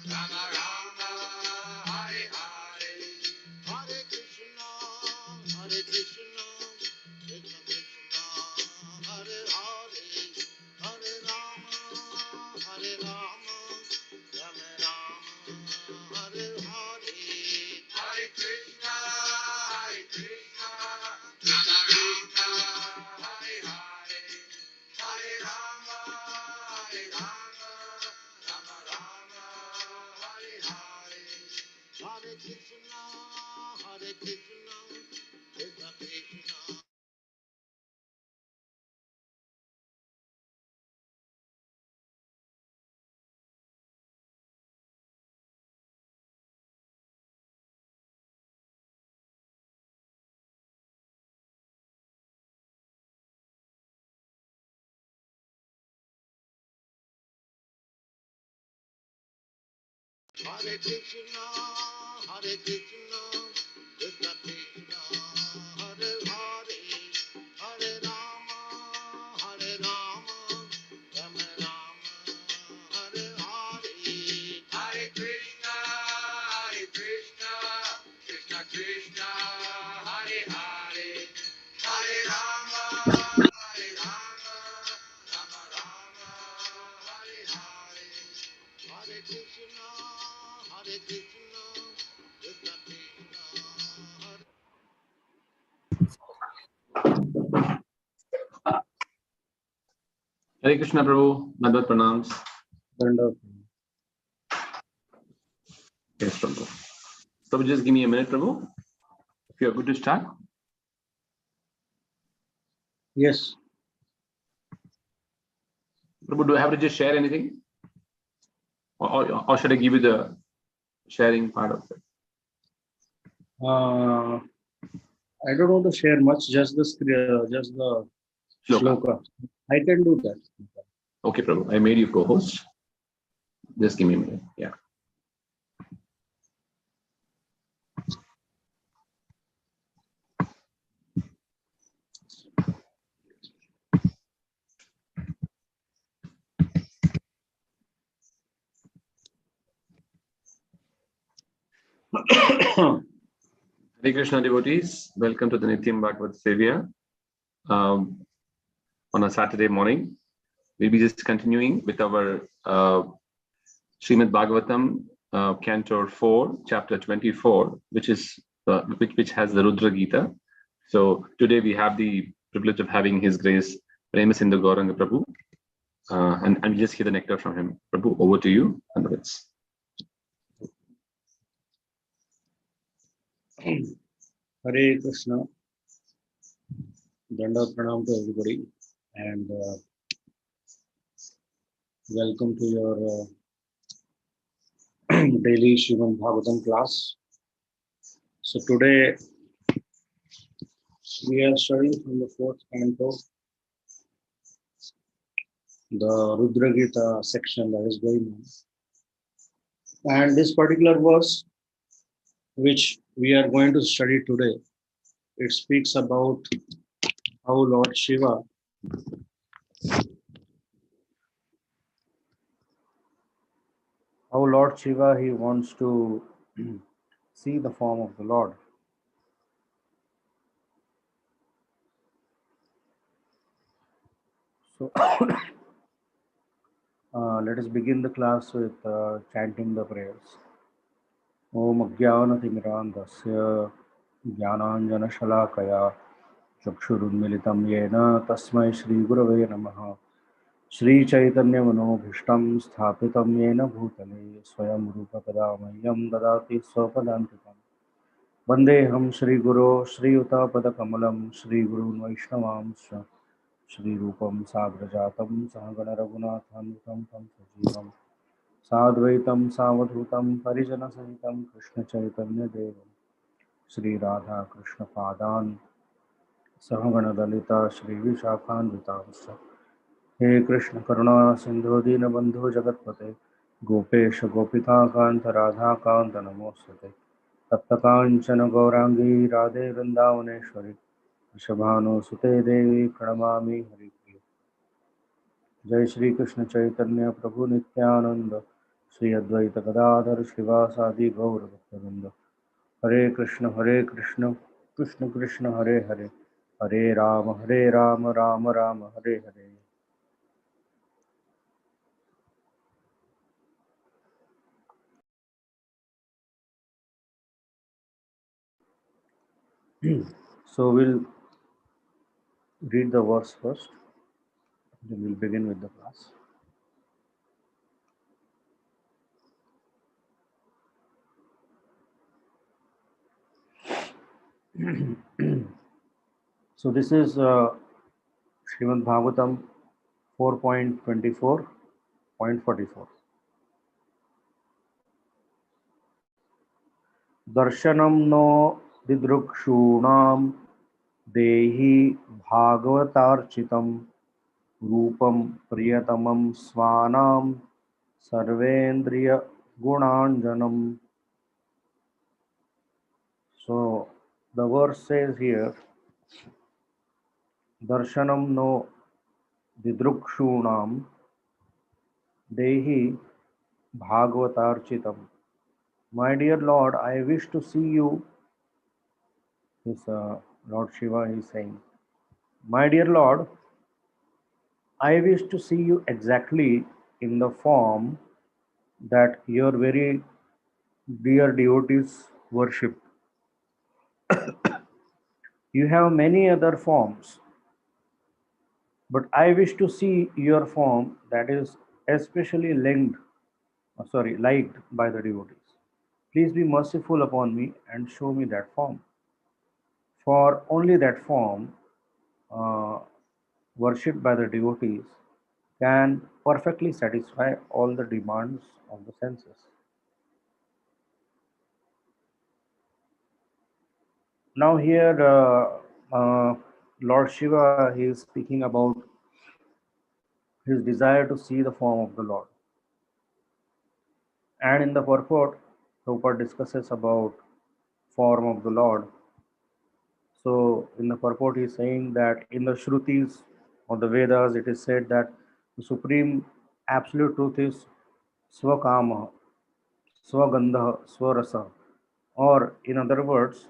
Rama Rama, Hare Hare, Hare Krishna, Krishna Krishna, Hare Hare, Hare Rama, Rama Rama, Hare Hare, Hare Krishna, Rama Rama, Hare Hare, Hare Rama, Rama Rama, Hare Hare, Hare Krishna, Krishna Krishna. Hare Krishna, Krishna Krishna, Hare Hare, Hare Rama, Rama Rama, Hare Hare, Hare Krishna, Krishna Krishna, Hare Hare, Hare Rama, Rama Rama, Hare Hare, Hare Krishna, Krishna Krishna, Hare Hare Krishna Prabhu, Nandvat Pranams. Yes, Prabhu. So just give me a minute, Prabhu. If you are good to start. Yes. Prabhu, do I have to just share anything? Or should I give you the sharing part of it? I don't want to share much, just the shloka. I can do that. Okay, Prabhu. I made you co-host. Just give me a minute. Yeah. Hare Krishna devotees, welcome to the Nityam Bhagavata Sevaya. On a Saturday morning, we'll be just continuing with our Srimad Bhagavatam, Canto 4, Chapter 24, which has the Rudra Gita. So today we have the privilege of having His Grace Premasindhu Gauranga Prabhu, and we'll just hear the nectar from him. Prabhu, over to you. Hare Krishna. Dandavat Pranam to everybody, and welcome to your daily Srimad Bhagavatam class. So today we are studying from the 4th canto, the Rudra Gita section that is going on. And this particular verse, which we are going to study today, it speaks about how Lord Shiva he wants to see the form of the Lord. So let us begin the class with chanting the prayers. Om Ajnanatimmirandasya Jnananjana Shalakaya Chakshurunmilitam Yena Tasmai Shri Gurave Namaha Shri Chaitanya Manobhishtam Sthapitam Yena Bhutale Swayam Rupa Kadamayyam Dadati Swapadantikam Vandeham Shri Guru Shri Uta Padakamalam Shri Gurun Vaishnavamsha Shri Rupam Sagrajatam Sahagana Raghunathanvitam Tam Sajivam Sadvaitam Savadhutam Parijana Sahitam Krishna Chaitanya Devam Shri Radha Krishna Padan Sahagana Dalita Shri Vishakhanvitamsa He Krishna Karuna Sindhu Dinabandhu Jagatpate Gopesha Gopika Kanta Radha Kanta Namostate Taptakanchana Gaurangi Radhe Vrindavaneshwari Shabhanu Sute Devi Pranamami Hari Jai Shri Krishna Chaitanya Prabhu Nityananda Sri Advaita Gadadhar Srivasadi Gaur Bhaktivinoda. Hare Krishna, Krishna Krishna, Hare Hare, Hare Rama, Rama Rama, Hare Hare. So we'll read the verse first, then we'll begin with the class. So this is Srimad Bhagavatam 4.24.44. Darshanam no didrukshunam dehi bhagavatarchitam Rupam प्रियतमम स्वानाम सर्वेन्द्रिय gunanjanam. So the verse says here, darshanam no didrukshunam dehi bhagavatarchitam. My dear Lord, I wish to see you. This Lord Shiva is saying, my dear Lord, I wish to see you exactly in the form that your very dear devotees worship. You have many other forms, but I wish to see your form that is especially liked by the devotees. Please be merciful upon me and show me that form. For only that form, uh, worshipped by the devotees, can perfectly satisfy all the demands of the senses. Now here, Lord Shiva, he is speaking about his desire to see the form of the Lord. And in the purport, Prabhupada discusses about form of the Lord. So in the purport, he is saying that in the Shrutis or the Vedas, it is said that the supreme absolute truth is Swakama, Swagandha, Swarasa, or in other words,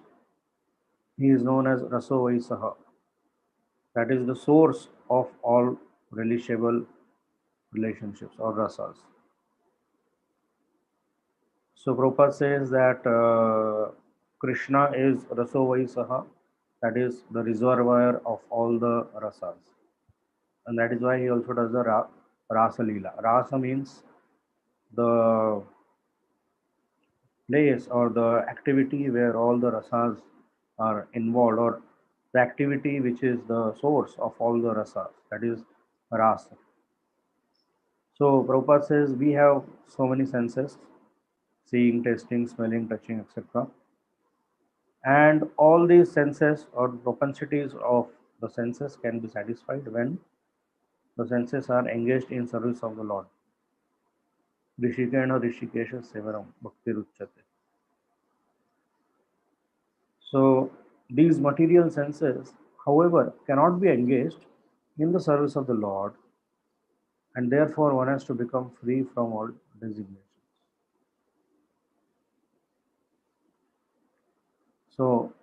he is known as Rasovaisaha. That is the source of all relishable relationships or rasas. So Prabhupada says that Krishna is Rasovaisaha, that is the reservoir of all the rasas. And that is why he also does the Rasa Leela. Rasa means the place or the activity where all the rasas are involved, or the activity which is the source of all the rasas, that is Rasa. So Prabhupada says we have so many senses: seeing, tasting, smelling, touching, etc. And all these senses or propensities of the senses can be satisfied when the senses are engaged in service of the Lord. Rishikena Rishikesha Sevaram Bhakti Ruchyate. So these material senses, however, cannot be engaged in the service of the Lord, and therefore one has to become free from all designations. So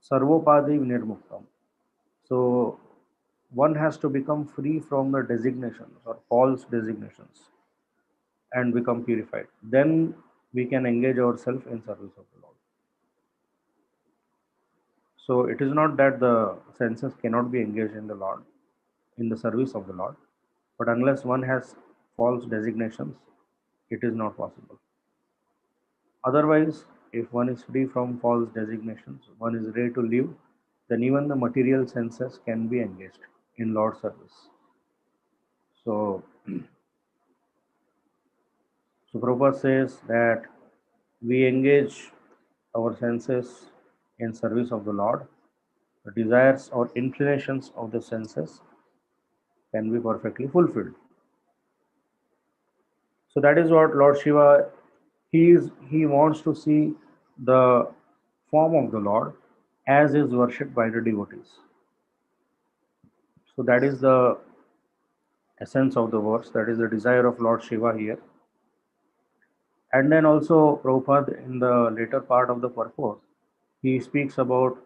Sarvopadi Nirmuktam. So one has to become free from the designations or false designations and become purified. Then we can engage ourselves in service of the Lord. So it is not that the senses cannot be engaged in the Lord, in the service of the Lord, but unless one has false designations, it is not possible. Otherwise, if one is free from false designations, one is ready to live, then even the material senses can be engaged in Lord's service. So, so Prabhupada says that we engage our senses in service of the Lord. The desires or inclinations of the senses can be perfectly fulfilled. So that is what Lord Shiva, he wants to see the form of the Lord as is worshipped by the devotees. So that is the essence of the verse. That is the desire of Lord Shiva here. And then also Prabhupada in the later part of the purport, he speaks about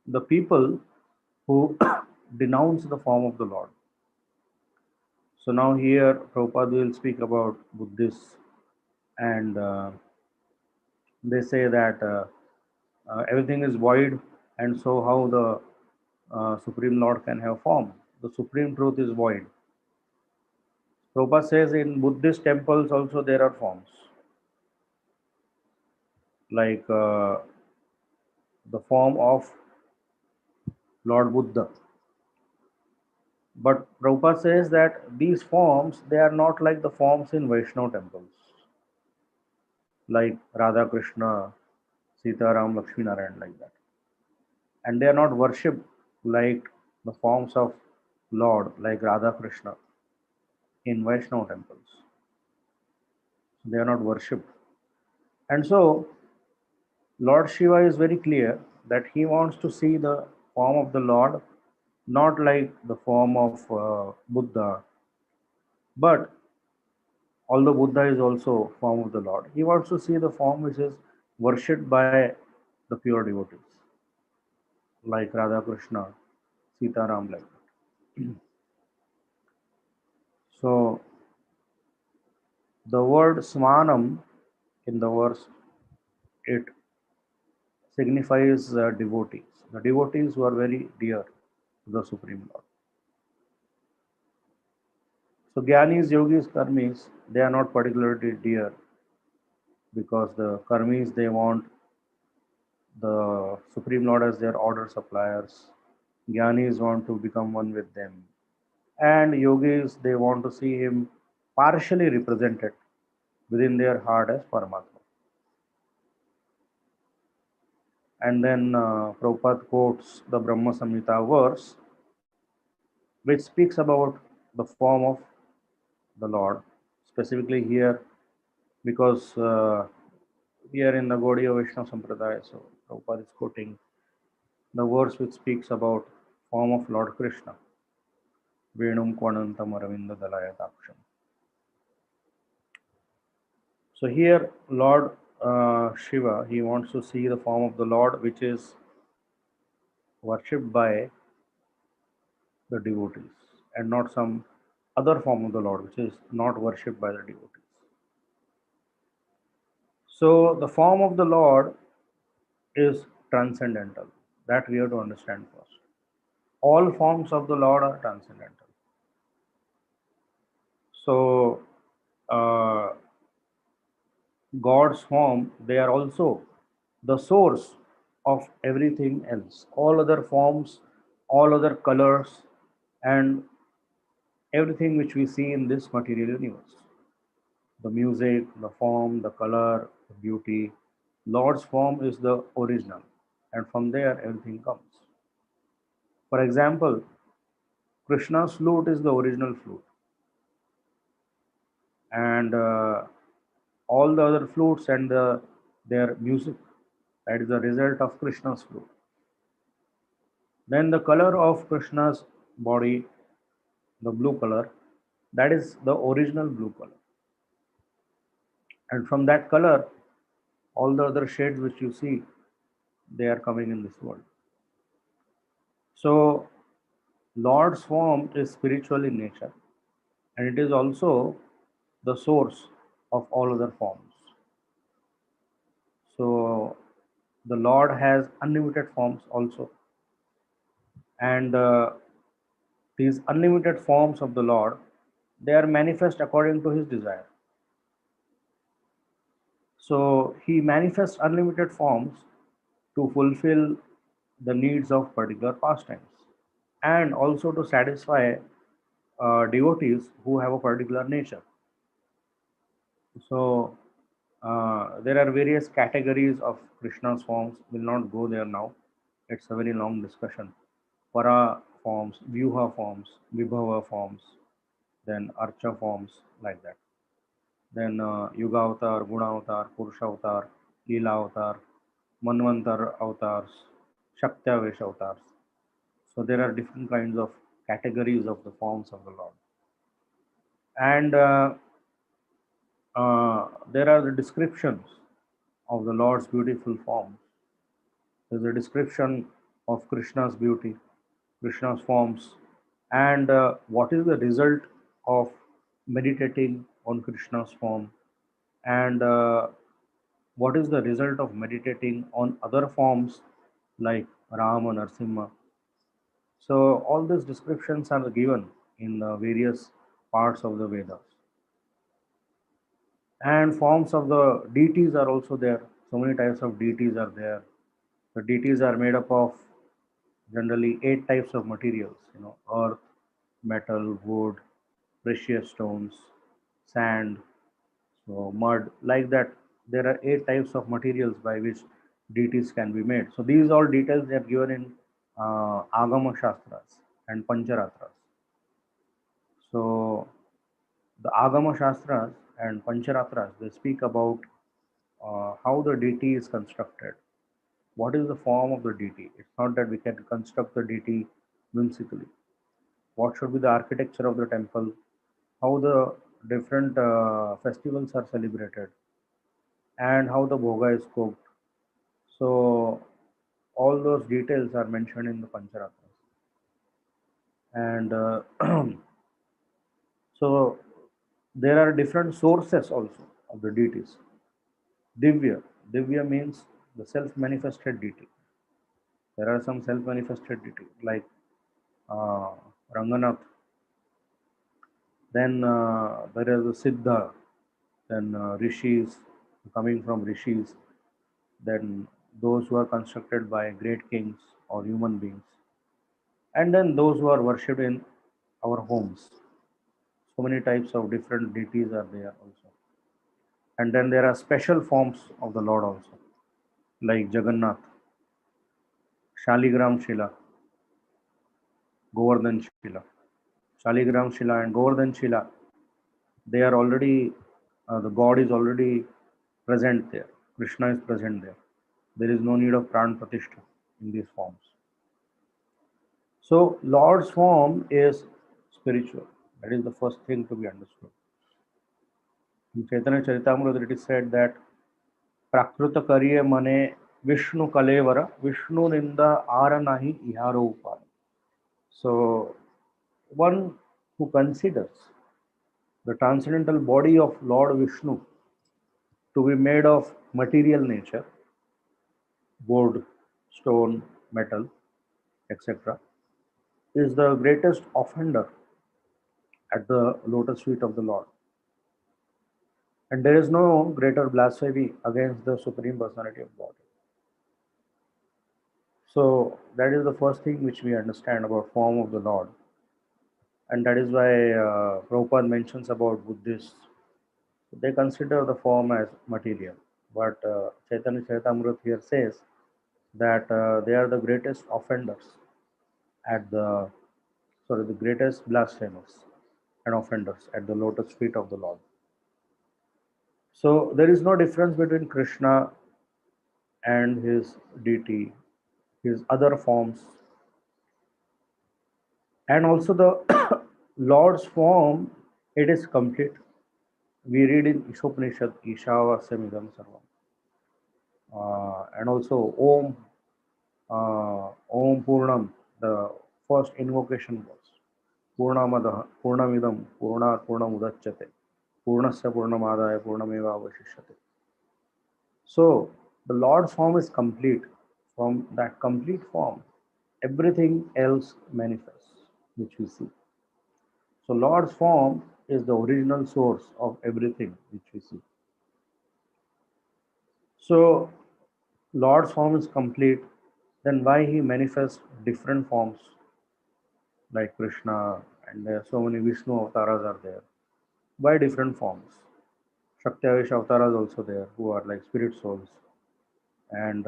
the people who denounce the form of the Lord. So now here Prabhupada will speak about Buddhists, and they say that everything is void, and so how the Supreme Lord can have form? The Supreme Truth is void. Prabhupada says in Buddhist temples also there are forms, like the form of Lord Buddha. But Prabhupada says that these forms, they are not like the forms in Vaishnava temples, like Radha Krishna, Sita Ram, Lakshmi Narayan, like that. And they are not worshipped like the forms of Lord, like Radha Krishna in Vaishnava temples. They are not worshipped. And so Lord Shiva is very clear that he wants to see the form of the Lord not like the form of Buddha, but although Buddha is also form of the Lord, he wants to see the form which is worshipped by the pure devotees, like Radha Krishna, Sita Ram, like that. So the word Smanam in the verse, it signifies the devotees who are very dear to the Supreme Lord. So Gyanis, Yogis, Karmis, they are not particularly dear because the Karmis, they want the Supreme Lord as their order suppliers. Gyanis want to become one with them. And Yogis, they want to see him partially represented within their heart as Paramatma. And then Prabhupada quotes the Brahma Samhita verse, which speaks about the form of the Lord, specifically here, because we are in the Gaudiya Vaishnava Sampradaya, so Prabhupada is quoting the verse which speaks about form of Lord Krishna. Venum Kvanantam Aravinda Dalayatapsham. So here, Lord Shiva, he wants to see the form of the Lord which is worshipped by the devotees and not some other form of the Lord which is not worshipped by the devotees. So the form of the Lord is transcendental. That we have to understand first. All forms of the Lord are transcendental. So uh, God's form, they are also the source of everything else. All other forms, all other colors, and everything which we see in this material universe. The music, the form, the color, the beauty. Lord's form is the original, and from there everything comes. For example, Krishna's flute is the original flute, and all the other flutes and their music, that is the result of Krishna's flute. Then the color of Krishna's body, the blue color, that is the original blue color. And from that color, all the other shades which you see, they are coming in this world. So Lord's form is spiritual in nature, and it is also the source of all other forms. So the Lord has unlimited forms also, and these unlimited forms of the Lord, they are manifest according to his desire. So he manifests unlimited forms to fulfill the needs of particular pastimes and also to satisfy devotees who have a particular nature. So there are various categories of Krishna's forms. Will not go there now. It's a very long discussion. Para forms, Vyuha forms, Vibhava forms, then Archa forms, like that. Then Yuga Avatar, Guna Avatar, Purusha Avatar, Leela Avatar, Manvantar avatars, Shaktavesh avatars. So there are different kinds of categories of the forms of the Lord. And there are the descriptions of the Lord's beautiful forms. There's a description of Krishna's beauty, Krishna's forms, and what is the result of meditating on Krishna's form, and what is the result of meditating on other forms like Rama, Narsimha. So all these descriptions are given in the various parts of the Vedas. And forms of the deities are also there. So many types of deities are there. The deities are made up of generally 8 types of materials, earth, metal, wood, precious stones, sand, so mud, like that. There are 8 types of materials by which deities can be made. So these all details are given in Agama Shastras and Pancharatras. So the Agama Shastras and Pancharatras, they speak about how the deity is constructed. What is the form of the deity? It's not that we can construct the deity whimsically. What should be the architecture of the temple? How the different festivals are celebrated, and how the bhoga is cooked. So all those details are mentioned in the Pancharatras. And so there are different sources also of the deities. Divya. Divya means the self-manifested deity. There are some self-manifested deities like uh, Ranganath. Then there is the Siddha. Then Rishis, coming from Rishis. Then those who are constructed by great kings or human beings. And then those who are worshipped in our homes. So many types of different deities are there also. And then there are special forms of the Lord also, like Jagannath, Shaligram Shila, Govardhan Shila. Shaligram Shila and Govardhan Shila, they are already, the God is already present there. Krishna is present there. There is no need of Pran Pratishtha in these forms. So, Lord's form is spiritual. That is the first thing to be understood. In Chaitanya Charitamrita, it is said that Prakruta Kariye Mane Vishnu Kalevara, Vishnu Ninda Ara Nahi Iharo Upara. So, one who considers the transcendental body of Lord Vishnu to be made of material nature, wood, stone, metal, etc., is the greatest offender at the lotus feet of the Lord. And there is no greater blasphemy against the Supreme Personality of God. So that is the first thing which we understand about form of the Lord. And that is why Prabhupada mentions about Buddhists. They consider the form as material. But Chaitanya Charitamrita here says that they are the greatest offenders at the greatest blasphemers and offenders at the lotus feet of the Lord. So there is no difference between Krishna and his deity, his other forms, and also the Lord's form. It is complete. We read in Ishopanishad, Ishavasya Sarvam, and also Om Purnam. The first invocation was Purnamadaha, Purnamidam, Purnamudachyate, Purnasya Purnamadaya, Purnameva Avashishyate. So the Lord's form is complete. From that complete form, everything else manifests, which we see. So Lord's form is the original source of everything which we see. So Lord's form is complete. Then why he manifests different forms like Krishna, and there are so many Vishnu avatars are there. Why different forms? Shakti avatars also there, who are like spirit souls. And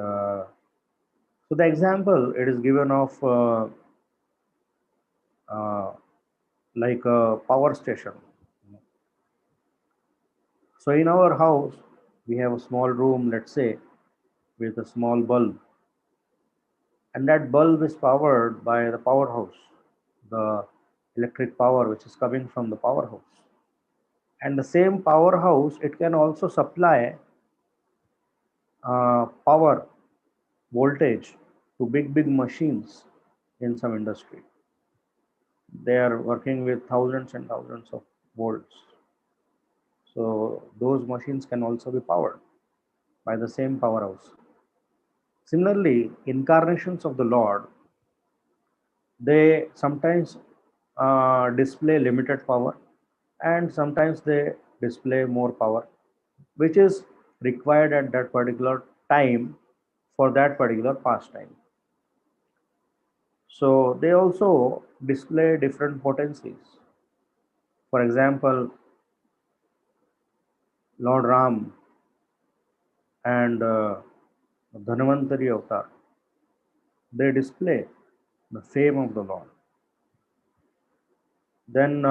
so the example it is given of uh, like a power station. So in our house, we have a small room, let's say, with a small bulb, and that bulb is powered by the powerhouse, the electric power which is coming from the powerhouse. And the same powerhouse, it can also supply power, voltage to big machines in some industry. They are working with thousands and thousands of volts. So those machines can also be powered by the same powerhouse. Similarly, incarnations of the Lord, they sometimes display limited power, and sometimes they display more power, which is required at that particular time for that particular pastime. So they also display different potencies. For example, Lord Ram and Dhanvantari avatar, they display the fame of the Lord. Then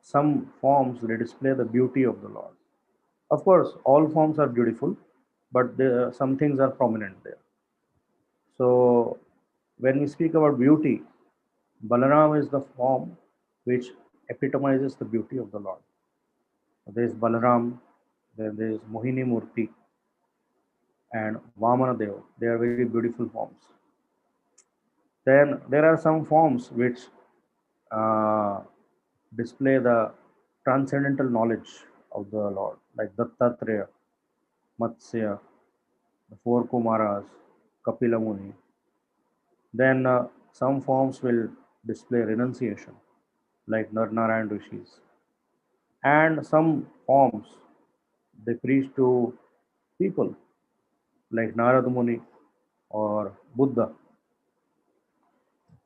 some forms, they display the beauty of the Lord. Of course, all forms are beautiful, but some things are prominent there. So when we speak about beauty, Balaram is the form which epitomizes the beauty of the Lord. There is Balaram, then there is Mohini Murti and Vamana Deva. They are very beautiful forms. Then there are some forms which uh, display the transcendental knowledge of the Lord, like Dattatreya, Matsya, the four Kumaras, Kapila Muni. Then some forms will display renunciation, like Narnarayan Rishis. And some forms they preach to people, like Narada Muni or Buddha.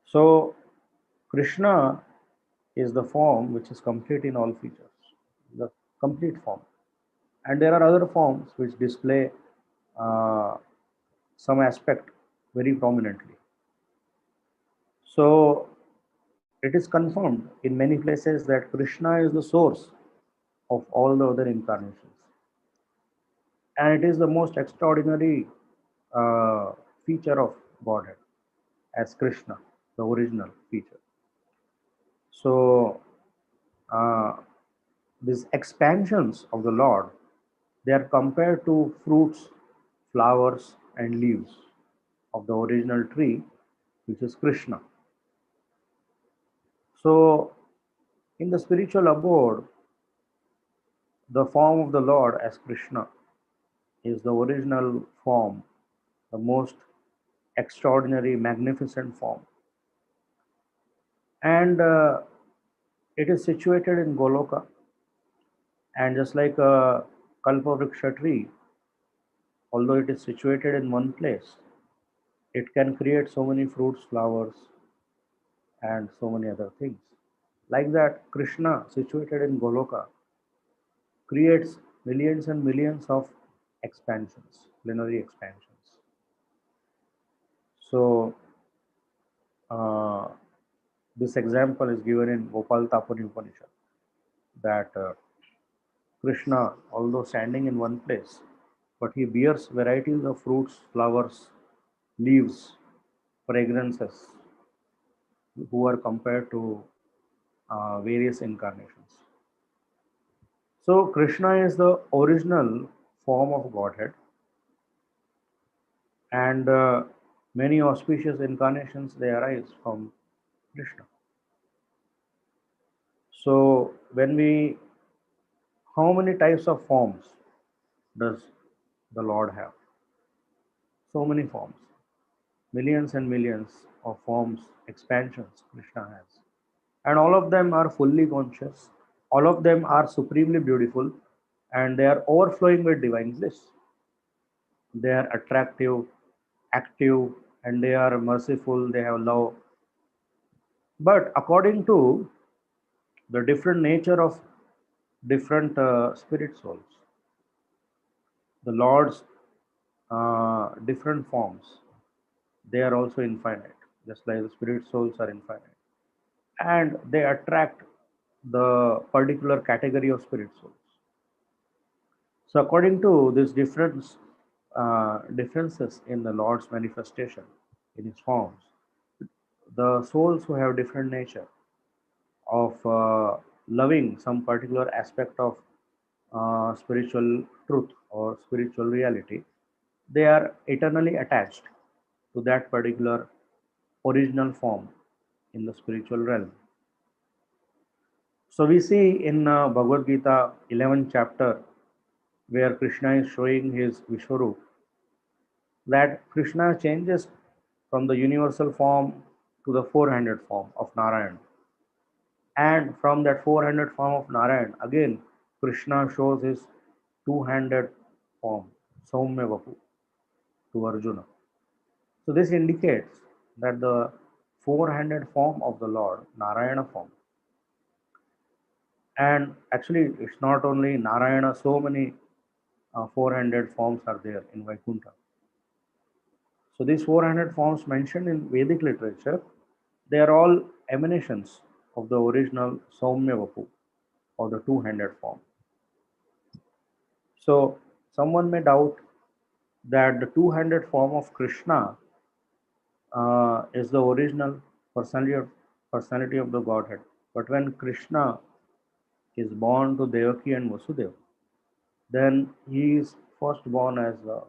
So Krishna is the form which is complete in all features, the complete form. And there are other forms which display uh, some aspect very prominently. So it is confirmed in many places that Krishna is the source of all the other incarnations. And it is the most extraordinary feature of Godhead as Krishna, the original feature. So uh, these expansions of the Lord, they are compared to fruits, flowers, and leaves of the original tree, which is Krishna. So in the spiritual abode, the form of the Lord as Krishna is the original form, the most extraordinary, magnificent form. And it is situated in Goloka. And just like a Kalpavriksha tree, although it is situated in one place, it can create so many fruits, flowers, and so many other things. Like that, Krishna, situated in Goloka, creates millions and millions of expansions, plenary expansions. So, uh, this example is given in Gopal Tapani Upanishad that Krishna, although standing in one place, but he bears varieties of fruits, flowers, leaves, fragrances, who are compared to various incarnations. So Krishna is the original form of Godhead, and many auspicious incarnations they arise from Krishna. So when we, how many types of forms does the Lord have? So many forms, millions and millions of forms, expansions Krishna has, and all of them are fully conscious. All of them are supremely beautiful, and they are overflowing with divine bliss. They are attractive, active, and they are merciful. They have love. But according to the different nature of different spirit souls, the Lord's different forms, they are also infinite, just like the spirit souls are infinite. And they attract the particular category of spirit souls. So according to this differences in the Lord's manifestation in his forms, the souls who have different nature of loving some particular aspect of spiritual truth or spiritual reality, they are eternally attached to that particular original form in the spiritual realm. So we see in Bhagavad Gita 11th chapter, where Krishna is showing his Vishwarup, that Krishna changes from the universal form to the four-handed form of Narayan. And from that four-handed form of Narayan, again, Krishna shows his two-handed form, Saumya Vapu, to Arjuna. So this indicates that the four-handed form of the Lord, Narayana form, and actually it's not only Narayana, so many four-handed forms are there in Vaikuntha. So these four-handed forms mentioned in Vedic literature, they are all emanations of the original Saumya Vapu, or the two-handed form. So someone may doubt that the two-handed form of Krishna is the original personality of the Godhead. But when Krishna is born to Devaki and Vasudeva, then he is first born as a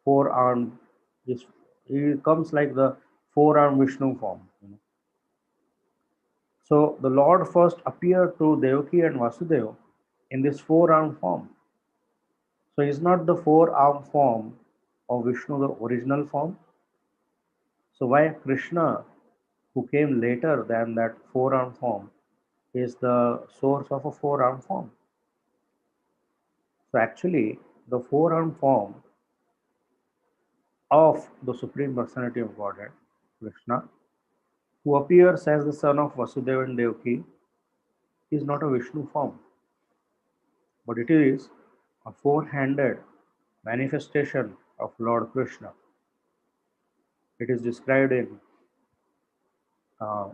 four-armed. He comes like the four-armed Vishnu form. So the Lord first appeared to Devaki and Vasudeva in this four-armed form. So is not the four-armed form of Vishnu the original form? So why Krishna, who came later than that four-armed form, is the source of a four-armed form? So actually, the four-armed form of the Supreme Personality of Godhead, Krishna, who appears as the son of Vasudeva and Devaki, is not a Vishnu form, but it is a four-handed manifestation of Lord Krishna. It is described in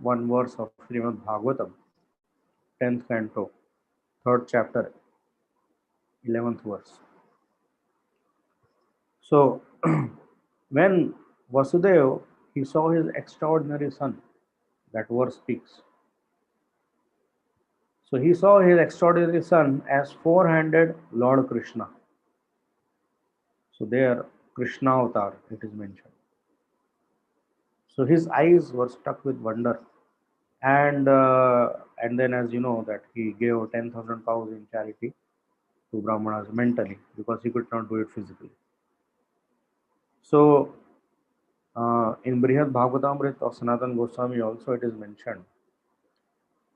one verse of Srimad Bhagavatam, 10th canto, 3rd chapter, 11th verse. So, when Vasudeva, he saw his extraordinary son, that verse speaks. So he saw his extraordinary son as four-handed Lord Krishna. So there, Krishna avatar, it is mentioned. So his eyes were stuck with wonder, and then, as you know, that he gave 10,000 cows in charity to Brahmanas mentally because he could not do it physically. So in Brihad Bhagavatamrita of Sanatana Goswami also it is mentioned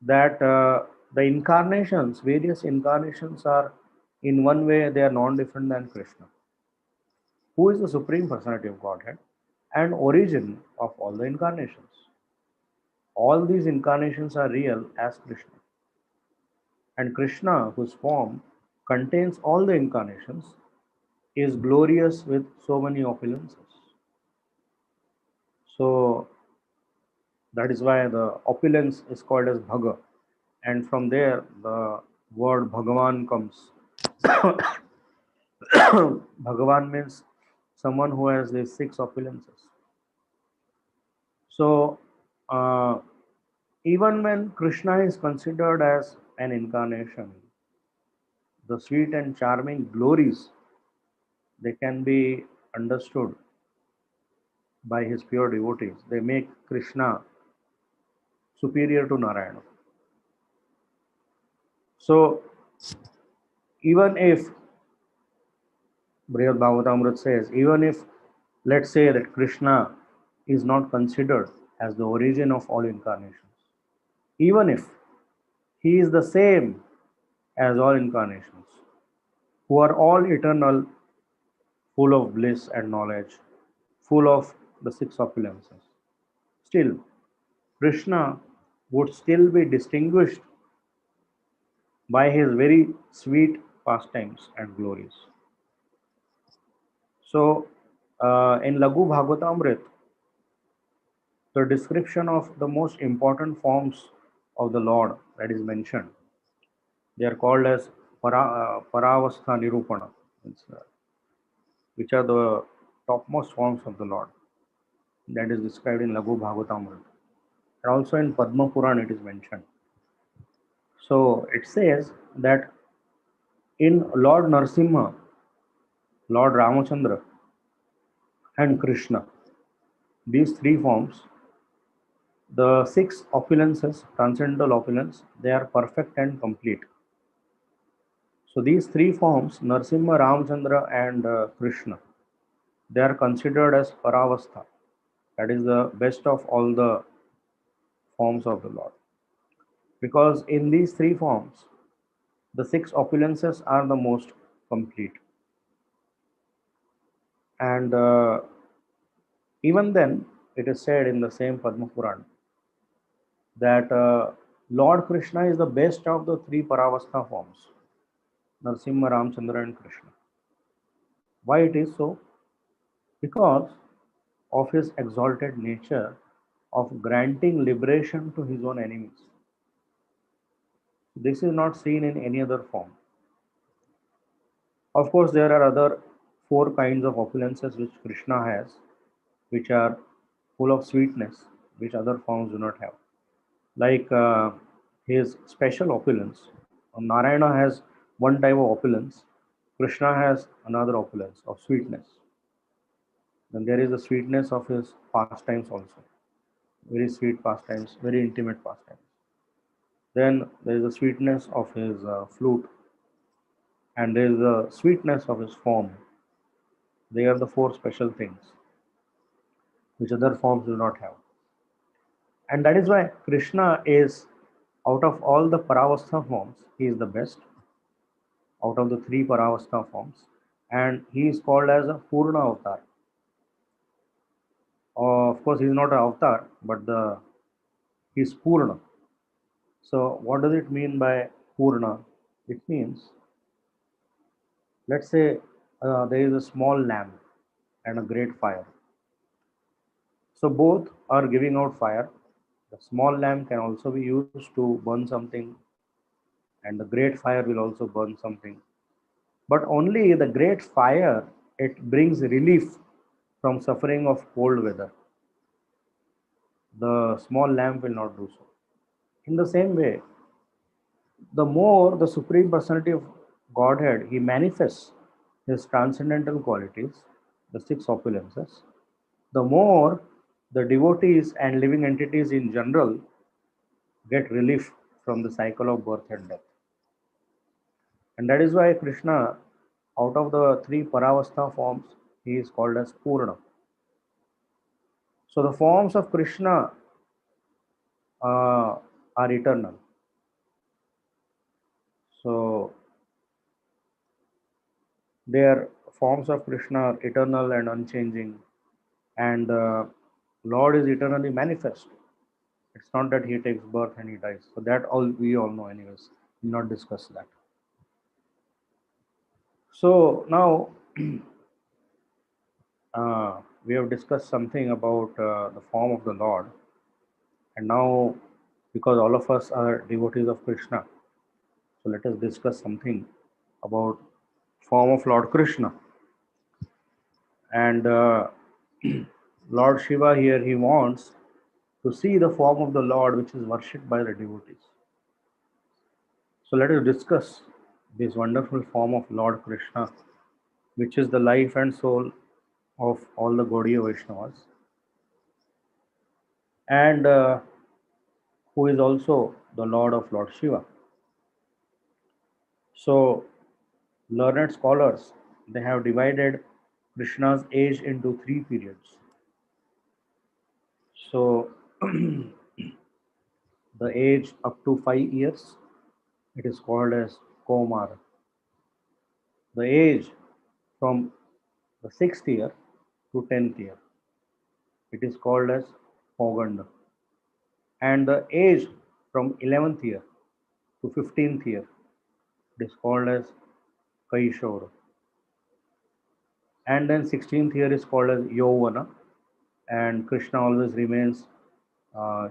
that the incarnations, various incarnations are in one way they are non-different than Krishna, who is the Supreme Personality of Godhead and origin of all the incarnations. All these incarnations are real as Krishna. And Krishna, whose form contains all the incarnations, is glorious with so many opulences. So that is why the opulence is called as Bhaga. And from there, the word Bhagavan comes. Bhagavan means someone who has these six opulences. So, even when Krishna is considered as an incarnation, the sweet and charming glories they can be understood by his pure devotees. They make Krishna superior to Narayana. So, even if Brihad Bhagavatamrita says, even if let's say that Krishna is not considered as the origin of all incarnations, even if he is the same as all incarnations, who are all eternal, full of bliss and knowledge, full of the six opulences, still Krishna would still be distinguished by his very sweet pastimes and glories. So, in Lagu Bhagavatamrit, the description of the most important forms of the Lord that is mentioned, they are called as Paravastha Nirupana, which are the topmost forms of the Lord. That is described in Lagu Bhagavatamrita. And also in Padma Puran it is mentioned. So it says that in Lord Narsimha, Lord Ramachandra, and Krishna, these three forms, the six opulences, transcendental opulence, they are perfect and complete. So these three forms, Narsimha, Ramachandra, and Krishna, they are considered as Paravastha. That is the best of all the forms of the Lord. Because in these three forms, the six opulences are the most complete. And even then, it is said in the same Padma Puran that Lord Krishna is the best of the three Paravastha forms, Narsimha, Ramchandra, and Krishna. Why it is so? Because of his exalted nature of granting liberation to his own enemies. This is not seen in any other form. Of course, there are other four kinds of opulences which Krishna has, which are full of sweetness, which other forms do not have. Like his special opulence. Narayana has one type of opulence, Krishna has another opulence of sweetness. Then there is the sweetness of his pastimes also, very sweet pastimes, very intimate pastimes. Then there is the sweetness of his flute, and there is the sweetness of his form. They are the four special things which other forms do not have. And that is why Krishna is, out of all the Paravastha forms, he is the best out of the three Paravastha forms. And he is called as a Purna Avatar. Of course, he is not an avatar, but he is Purna. So, what does it mean by Purna? It means, let's say there is a small lamp and a great fire. So, both are giving out fire. The small lamp can also be used to burn something, and the great fire will also burn something. But only the great fire, it brings relief from suffering of cold weather. The small lamp will not do so. In the same way, the more the Supreme Personality of Godhead, he manifests his transcendental qualities, the six opulences, the more the devotees and living entities in general get relief from the cycle of birth and death. And that is why Krishna, out of the three Paravastha forms, he is called as Purna. So the forms of Krishna are eternal. So their forms of Krishna are eternal and unchanging, and Lord is eternally manifest. It's not that he takes birth and he dies. So that all we all know, anyways. We'll not discuss that. So now we have discussed something about the form of the Lord, and now because all of us are devotees of Krishna, so let us discuss something about form of Lord Krishna. And Lord Shiva here, he wants to see the form of the Lord which is worshipped by the devotees. So let us discuss this wonderful form of Lord Krishna, which is the life and soul of all the Gaudiya Vaishnavas, and who is also the Lord of Lord Shiva. So learned scholars, they have divided Krishna's age into three periods. So the age up to 5 years, it is called as Komar. The age from the 6th year to 10th year, it is called as Poganda. And the age from 11th year to 15th year, it is called as Kaishora. And then 16th year is called as Yovana, and Krishna always remains uh,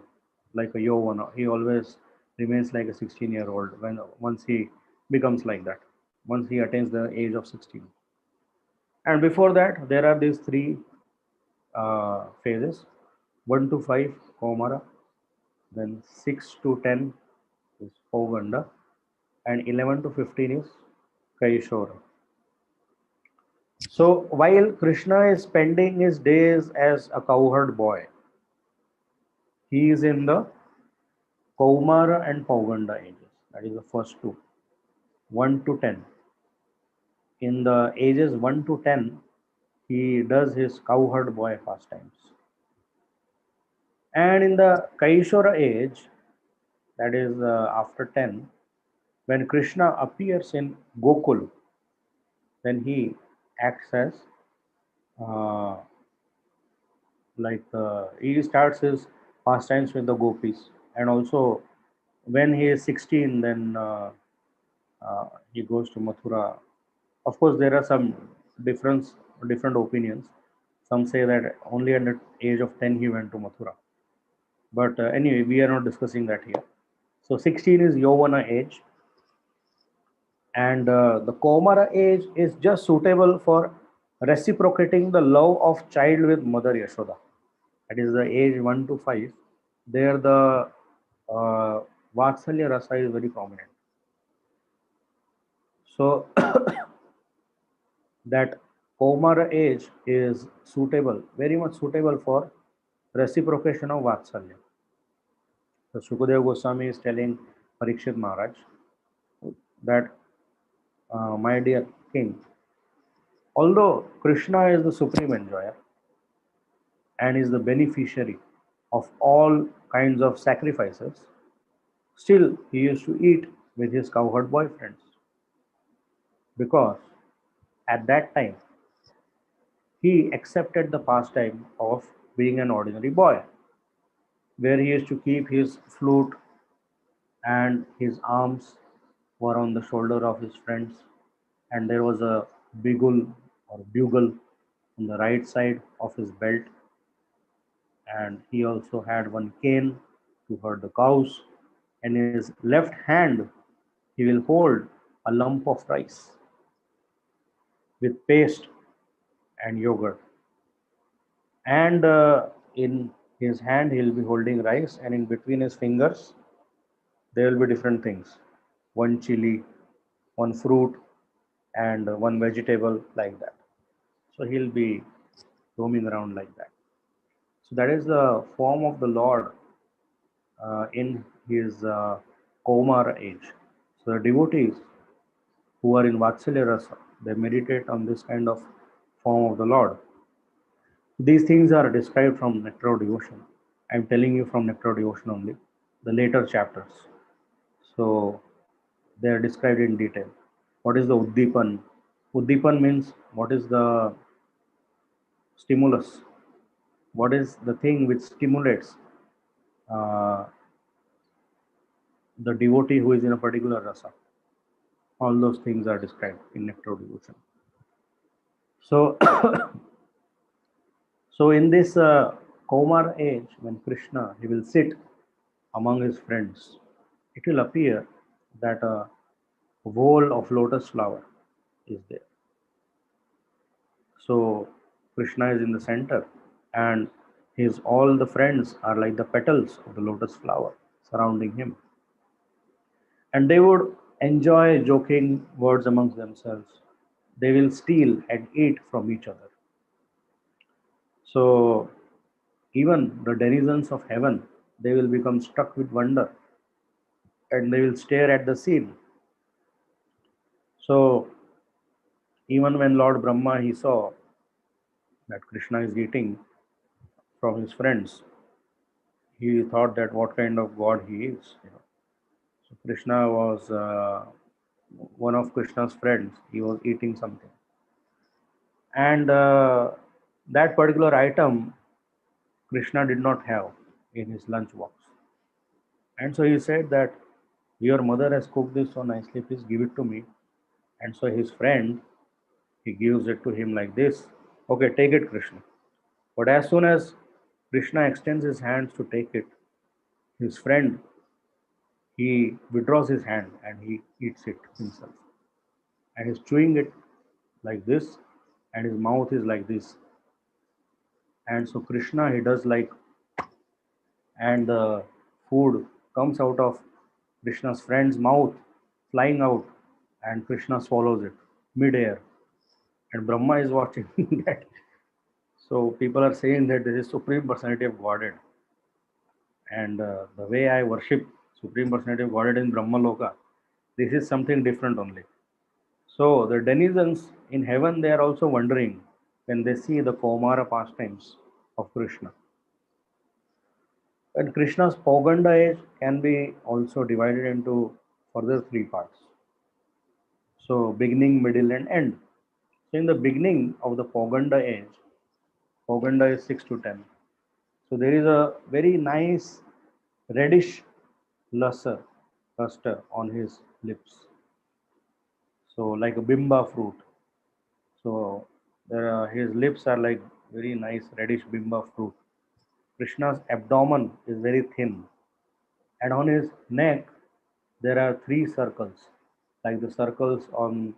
like a Yovana. He always remains like a 16-year-old when once he becomes like that, once he attains the age of 16. And before that, there are these three phases: 1 to 5, Komara, then 6 to 10 is Pauganda, and 11 to 15 is Kaishora. So while Krishna is spending his days as a cowherd boy, he is in the Kaumara and Pauganda ages. That is the first two, 1 to 10. In the ages 1 to 10, he does his cowherd boy pastimes. And in the Kaishora age, that is after 10, when Krishna appears in Gokul, then he acts as uh, he starts his pastimes with the gopis, and also when he is 16, then he goes to Mathura. Of course, there are some difference, different opinions. Some say that only at the age of 10 he went to Mathura. But anyway, we are not discussing that here. So 16 is Yovana age, and the Komara age is just suitable for reciprocating the love of child with mother Yashoda. That is the age 1 to 5. There the uh, Vatsalya Rasa is very prominent. So that Komara age is suitable, very much suitable for reciprocation of Vatsalya. So Shukadeva Goswami is telling Parikshit Maharaj that, my dear king, although Krishna is the supreme enjoyer and is the beneficiary of all kinds of sacrifices, still he used to eat with his cowherd boyfriends, because at that time he accepted the pastime of being an ordinary boy, where he used to keep his flute and his arms were on the shoulder of his friends, and there was a bugle or bugle on the right side of his belt, and he also had one cane to herd the cows. In his left hand he will hold a lump of rice with paste and yogurt, and in his hand he will be holding rice, and in between his fingers there will be different things, one chili, one fruit, and one vegetable, like that. So he'll be roaming around like that. So that is the form of the Lord in his Kaumara age. So the devotees who are in Vatsalya Rasa, they meditate on this kind of form of the Lord. These things are described from Nectar of Devotion. I'm telling you from Nectar of Devotion only, the later chapters. So they are described in detail. What is the Uddipan? Uddipan means what is the stimulus? What is the thing which stimulates uh, the devotee who is in a particular rasa? All those things are described in Nectar of Devotion. So, so in this Kaumar age, when Krishna he will sit among his friends, it will appear that a bowl of lotus flower is there. So Krishna is in the center, and his all the friends are like the petals of the lotus flower surrounding him, and they would enjoy joking words amongst themselves. They will steal and eat from each other. So even the denizens of heaven, they will become struck with wonder, and they will stare at the scene. So even when Lord Brahma he saw that Krishna is eating from his friends, he thought that what kind of god he is. So Krishna was one of Krishna's friends. He was eating something, and that particular item Krishna did not have in his lunch box. And so he said that your mother has cooked this so nicely, please give it to me. And so his friend, he gives it to him like this. Okay, take it, Krishna. But as soon as Krishna extends his hands to take it, his friend, he withdraws his hand and he eats it himself. And he's chewing it like this, and his mouth is like this. And so Krishna, he does like, and the food comes out of Krishna's friend's mouth flying out, and Krishna swallows it mid-air, and Brahma is watching that. So people are saying that there is Supreme Personality of Godhead, and the way I worship Supreme Personality of Godhead in Brahma Loka, this is something different only. So the denizens in heaven, they are also wondering when they see the Kaumara pastimes of Krishna. And Krishna's Poganda age can be also divided into further three parts. So beginning, middle, and end. So in the beginning of the Poganda age, Poganda is 6 to 10. So there is a very nice reddish luster on his lips. So like a bimba fruit. So his lips are like very nice reddish bimba fruit. Krishna's abdomen is very thin, and on his neck there are three circles, like the circles on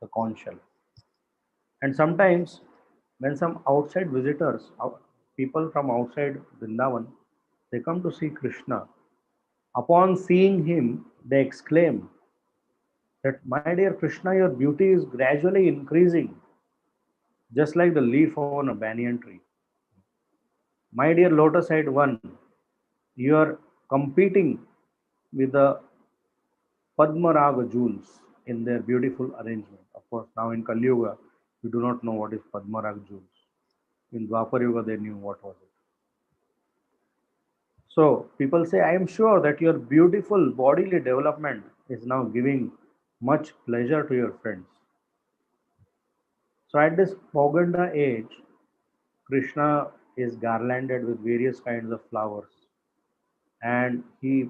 the conch shell. And sometimes, when some outside visitors, people from outside Vrindavan, they come to see Krishna. Upon seeing him, they exclaim that, "My dear Krishna, your beauty is gradually increasing, just like the leaf on a banyan tree. My dear lotus eyed one, you are competing with the Padmaraga jewels in their beautiful arrangement." Of course, now in Kali Yuga, we do not know what is Padmaraga jewels. In Dwapar Yuga, they knew what was it. So people say, I am sure that your beautiful bodily development is now giving much pleasure to your friends. So at this Poganda age, Krishna is garlanded with various kinds of flowers, and he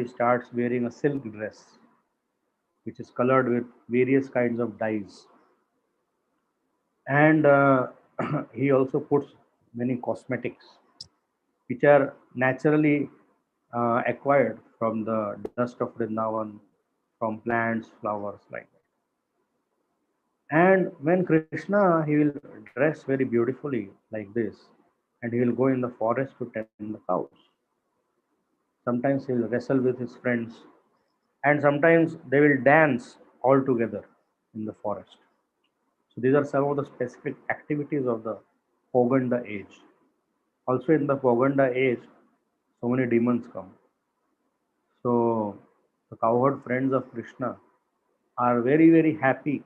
starts wearing a silk dress which is colored with various kinds of dyes, and he also puts many cosmetics which are naturally acquired from the dust of Vrindavan, from plants, flowers, like that. And when Krishna, he will dress very beautifully like this, and he will go in the forest to tend the cows. Sometimes he will wrestle with his friends, and sometimes they will dance all together in the forest. So these are some of the specific activities of the Poganda age. Also in the Poganda age, so many demons come. So the cowherd friends of Krishna are very, very happy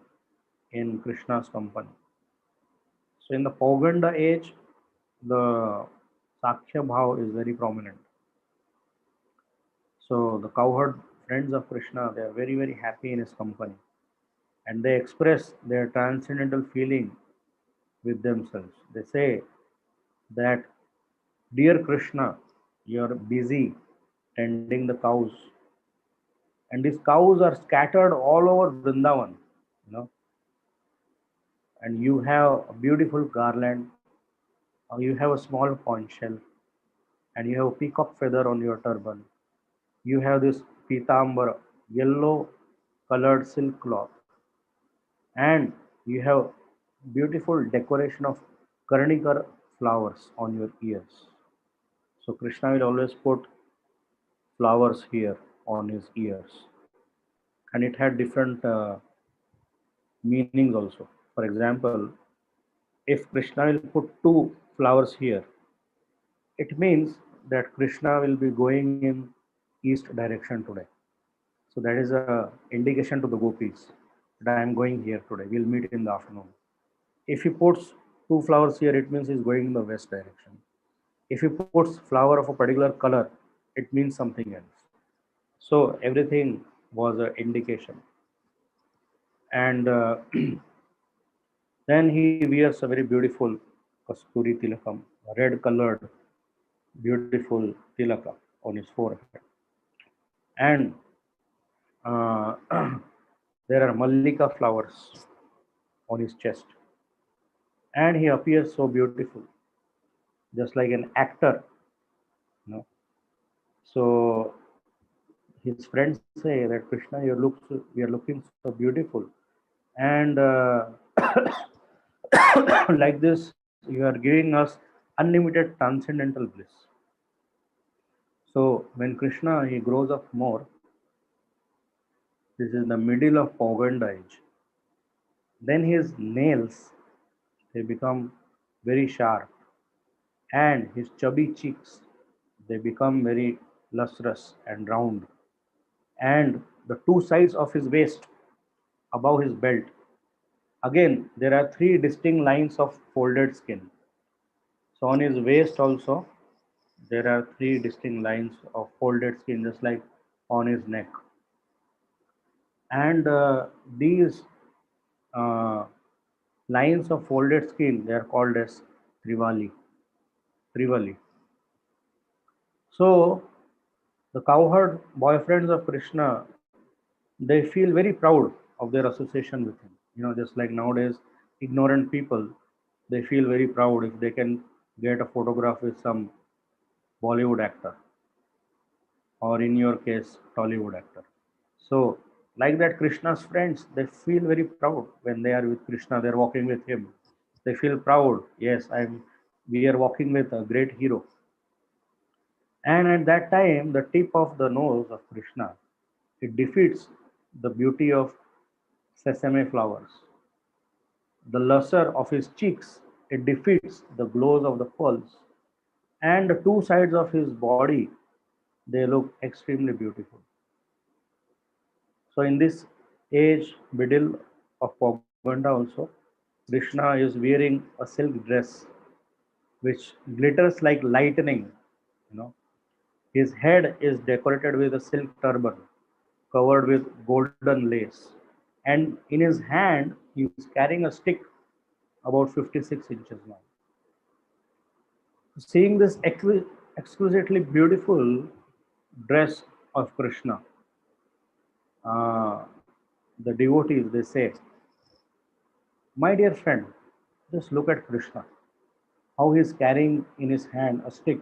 in Krishna's company. So in the Poganda age, the Sakya Bhav is very prominent. So the cowherd friends of Krishna, they are very, very happy in his company, and they express their transcendental feeling with themselves. They say that, dear Krishna, you are busy tending the cows, and these cows are scattered all over Vrindavan, you know, and you have a beautiful garland, you have a small conch shell, and you have a peacock feather on your turban. You have this pitambara, yellow colored silk cloth, and you have beautiful decoration of karnikar flowers on your ears. So Krishna will always put flowers here on his ears, and it had different meanings also. For example, if Krishna will put two flowers here, it means that Krishna will be going in east direction today. So that is a indication to the gopis that I am going here today. We'll meet in the afternoon. If he puts two flowers here, it means he's going in the west direction. If he puts flower of a particular color, it means something else. So everything was an indication. And then he wears a very beautiful kasturi tilakam, a red colored beautiful tilaka on his forehead. And uh, there are mallika flowers on his chest. And he appears so beautiful, just like an actor. You know? So his friends say that, Krishna, we are looking so beautiful, and like this, you are giving us unlimited transcendental bliss. So when Krishna he grows up more, this is the middle of Poganda age. Then his nails they become very sharp, and his chubby cheeks they become very lustrous and round, and the two sides of his waist above his belt. Again, there are three distinct lines of folded skin. So on his waist also, there are three distinct lines of folded skin, just like on his neck. And these uh, lines of folded skin, they are called as trivali. Trivali. So the cowherd boyfriends of Krishna, they feel very proud of their association with him. Just like nowadays, ignorant people, they feel very proud if they can get a photograph with some Bollywood actor, or in your case, Tollywood actor. So, like that, Krishna's friends, they feel very proud when they are with Krishna, they're walking with him. They feel proud. Yes, we are walking with a great hero. And at that time, the tip of the nose of Krishna, it defeats the beauty of sesame flowers. The luster of his cheeks, it defeats the glows of the pearls. And the two sides of his body, they look extremely beautiful. So in this age, middle of Poganda also, Krishna is wearing a silk dress which glitters like lightning. You know, his head is decorated with a silk turban covered with golden lace, and in his hand he is carrying a stick about 56 inches long. Seeing this exquisitely beautiful dress of Krishna, uh, the devotees they say, "My dear friend, just look at Krishna, how he is carrying in his hand a stick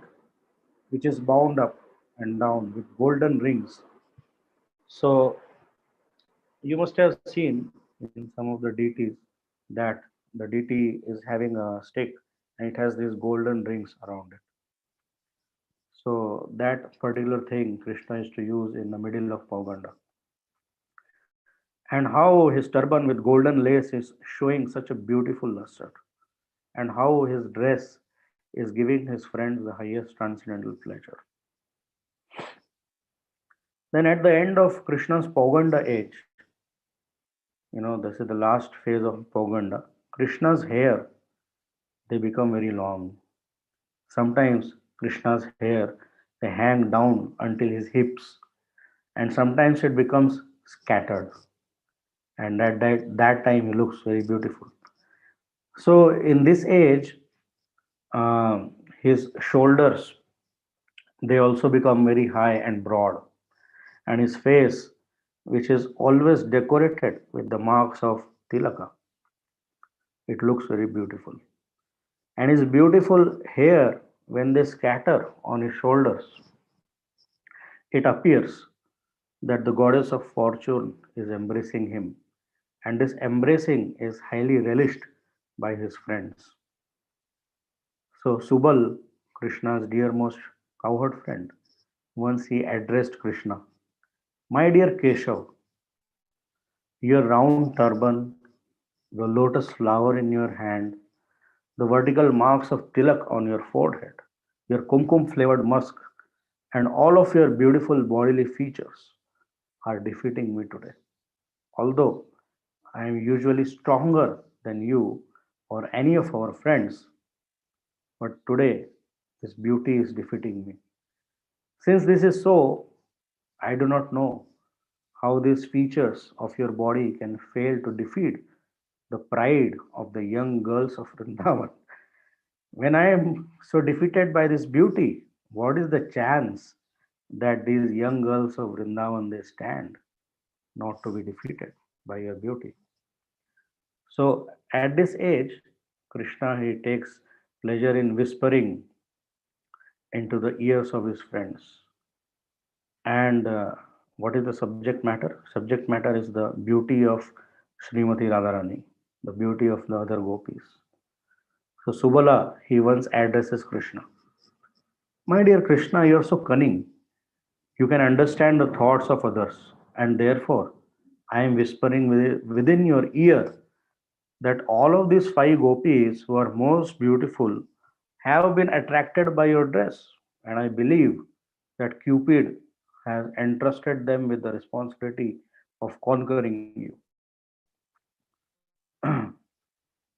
which is bound up and down with golden rings." So you must have seen in some of the deities that the deity is having a stick and it has these golden rings around it. So that particular thing Krishna is to use in the middle of Pauganda. And how his turban with golden lace is showing such a beautiful luster, and how his dress is giving his friends the highest transcendental pleasure. Then at the end of Krishna's Pauganda age, this is the last phase of Poganda. Krishna's hair they become very long. Sometimes Krishna's hair they hang down until his hips, and sometimes it becomes scattered. And at that time he looks very beautiful. So in this age, his shoulders they also become very high and broad, and his face, which is always decorated with the marks of tilaka, it looks very beautiful. And his beautiful hair, when they scatter on his shoulders, it appears that the goddess of fortune is embracing him, and this embracing is highly relished by his friends. So Subal, Krishna's dearmost cowherd friend, once he addressed Krishna, "My dear Keshav, your round turban, the lotus flower in your hand, the vertical marks of tilak on your forehead, your kumkum flavored musk, and all of your beautiful bodily features are defeating me today. Although I am usually stronger than you or any of our friends, but today this beauty is defeating me. Since this is so, I do not know how these features of your body can fail to defeat the pride of the young girls of Vrindavan. When I am so defeated by this beauty, what is the chance that these young girls of Vrindavan they stand not to be defeated by your beauty?" So at this age, Krishna he takes pleasure in whispering into the ears of his friends. And what is the subject matter? Subject matter is the beauty of Srimati Radharani, the beauty of the other gopis. So Subala, he once addresses Krishna. "My dear Krishna, you are so cunning. You can understand the thoughts of others, and therefore I am whispering within your ear that all of these five gopis who are most beautiful have been attracted by your dress, and I believe that Cupid has entrusted them with the responsibility of conquering you.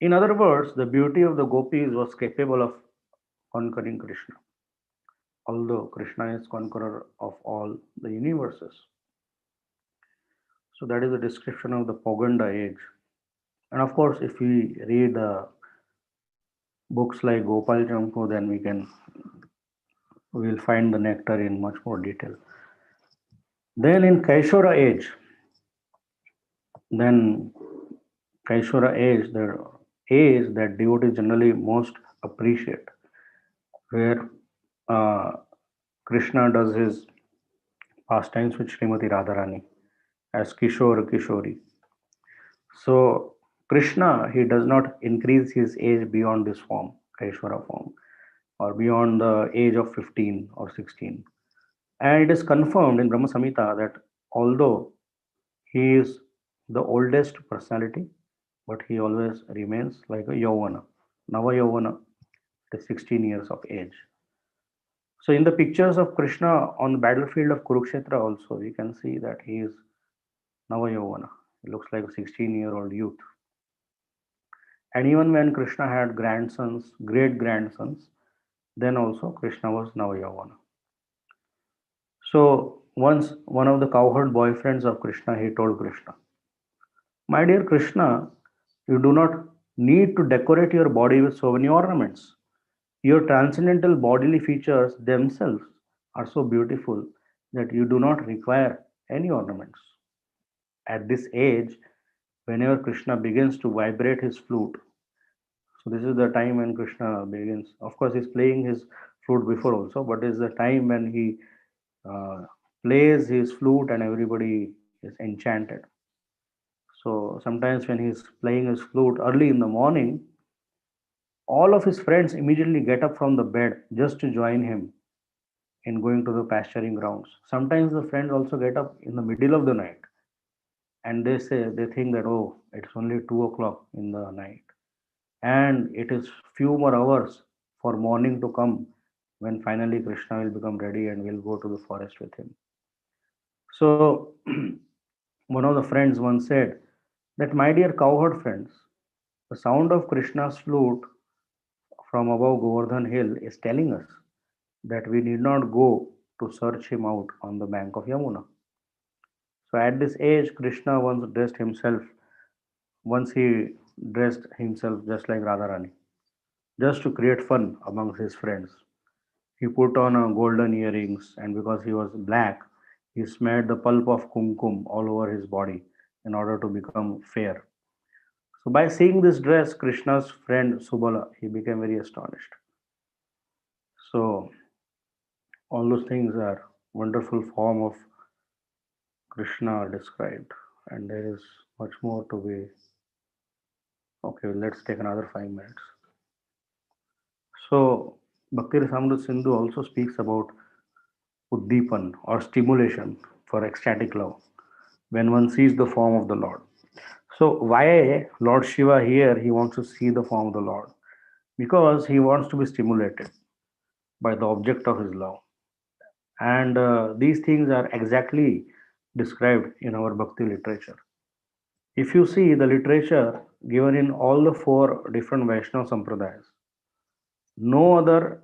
In other words, the beauty of the gopis was capable of conquering Krishna, although Krishna is conqueror of all the universes. So that is a description of the Poganda age. And of course, if we read books like Gopal Champu, then we will find the nectar in much more detail. Then in Kaishora then the age that devotees generally most appreciate, where uh, Krishna does his pastimes with Srimati Radharani as Kishore Kishori. So Krishna, he does not increase his age beyond this form, Kaishvara form, or beyond the age of 15 or 16. And it is confirmed in Brahma Samhita that although he is the oldest personality, but he always remains like a Yavana, Nava Yavana, it is 16 years of age. So in the pictures of Krishna on the battlefield of Kurukshetra also, we can see that he is Nava Yavana. He looks like a 16-year-old youth. And even when Krishna had grandsons, great grandsons, then also Krishna was Navayavana. So once one of the cowherd boyfriends of Krishna, he told Krishna, "My dear Krishna, you do not need to decorate your body with so many ornaments. Your transcendental bodily features themselves are so beautiful that you do not require any ornaments." At this age, whenever Krishna begins to vibrate his flute, so this is the time when Krishna begins. Of course, he's playing his flute before also, but it's the time when he uh, plays his flute and everybody is enchanted. So sometimes when he's playing his flute early in the morning, all of his friends immediately get up from the bed just to join him in going to the pasturing grounds. Sometimes the friends also get up in the middle of the night and they think that, oh, it's only 2 o'clock in the night and it is few more hours for morning to come, when finally Krishna will become ready and we'll go to the forest with him. So one of the friends once said that, "My dear cowherd friends, the sound of Krishna's flute from above Govardhan hill is telling us that we need not go to search him out on the bank of Yamuna." So at this age, Krishna once he dressed himself just like Radharani, just to create fun amongst his friends. He put on golden earrings, and because he was black, he smeared the pulp of kumkum all over his body in order to become fair. So, by seeing this dress, Krishna's friend Subala, he became very astonished. So, all those things are wonderful form of Krishna are described, and there is much more to be. Okay, let's take another 5 minutes. So, Bhakti Rasamrita Sindhu also speaks about uddipan or stimulation for ecstatic love when one sees the form of the Lord. So why Lord Shiva here he wants to see the form of the Lord? Because he wants to be stimulated by the object of his love. And these things are exactly described in our bhakti literature. If you see the literature given in all the four different Vaishnava sampradayas, no other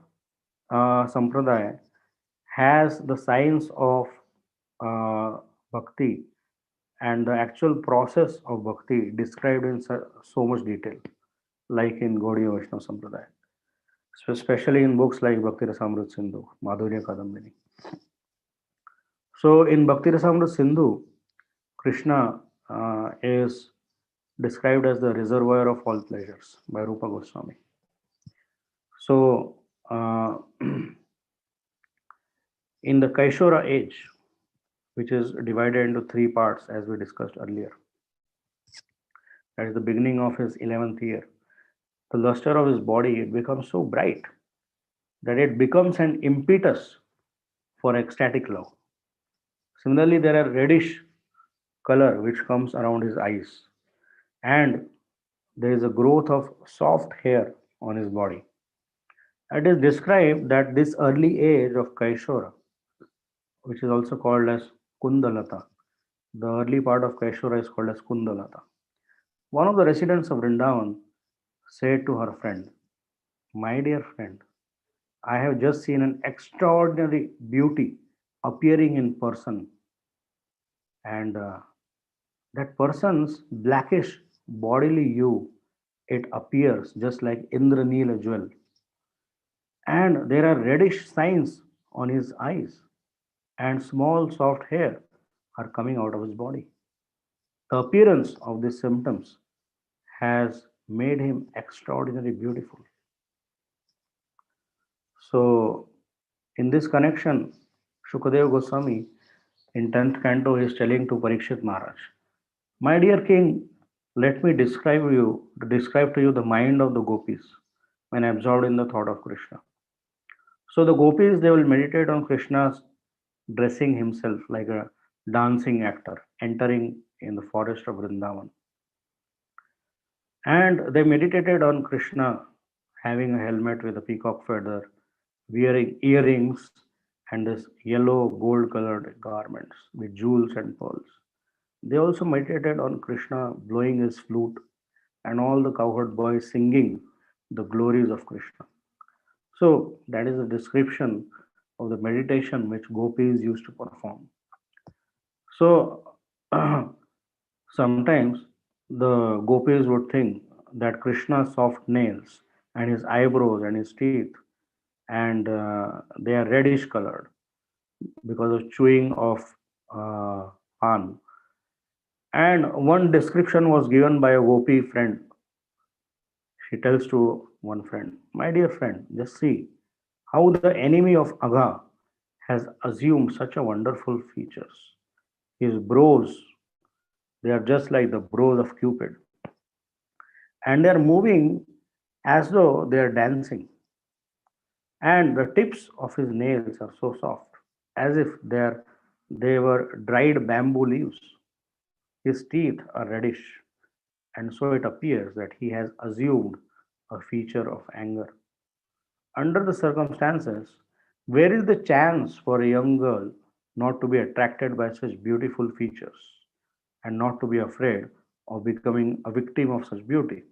sampradaya has the science of uh, bhakti and the actual process of bhakti described in so much detail, like in Gaudiya Vaishnava Sampradaya, so especially in books like Bhakti Rasamrita Sindhu, Madhurya Kadambini. So in Bhakti Rasamrita Sindhu, Krishna is described as the reservoir of all pleasures by Rupa Goswami. So in the Kaishora age, which is divided into three parts as we discussed earlier, that is the beginning of his 11th year, the luster of his body, it becomes so bright that it becomes an impetus for ecstatic love. Similarly, there are reddish color which comes around his eyes, and there is a growth of soft hair on his body. It is described that this early age of Kaishora, which is also called as Kundalata, the early part of Kaishora is called as Kundalata. One of the residents of Vrindavan said to her friend, "My dear friend, I have just seen an extraordinary beauty appearing in person, and that person's blackish bodily hue, it appears just like Indranila jewel, and there are reddish signs on his eyes, and small soft hair are coming out of his body. The appearance of these symptoms has made him extraordinarily beautiful." So, in this connection, Shukadeva Goswami in 10th canto is telling to Parikshit Maharaj, "My dear king, let me describe to you the mind of the gopis when absorbed in the thought of Krishna." So the gopis, they will meditate on Krishna's dressing himself like a dancing actor entering in the forest of Vrindavan. And they meditated on Krishna having a helmet with a peacock feather, wearing earrings and this yellow gold colored garments with jewels and pearls. They also meditated on Krishna blowing his flute and all the cowherd boys singing the glories of Krishna. So that is a description of the meditation which gopis used to perform. So sometimes the gopis would think that Krishna's soft nails and his eyebrows and his teeth, and they are reddish colored because of chewing of pan. And one description was given by a gopi friend. She tells to one friend, "My dear friend, just see how the enemy of Agha has assumed such a wonderful features. His brows, they are just like the brows of Cupid, and they are moving as though they are dancing. And the tips of his nails are so soft, as if they were dried bamboo leaves. His teeth are reddish, and so it appears that he has assumed a feature of anger. Under the circumstances, where is the chance for a young girl not to be attracted by such beautiful features and not to be afraid of becoming a victim of such beauty?"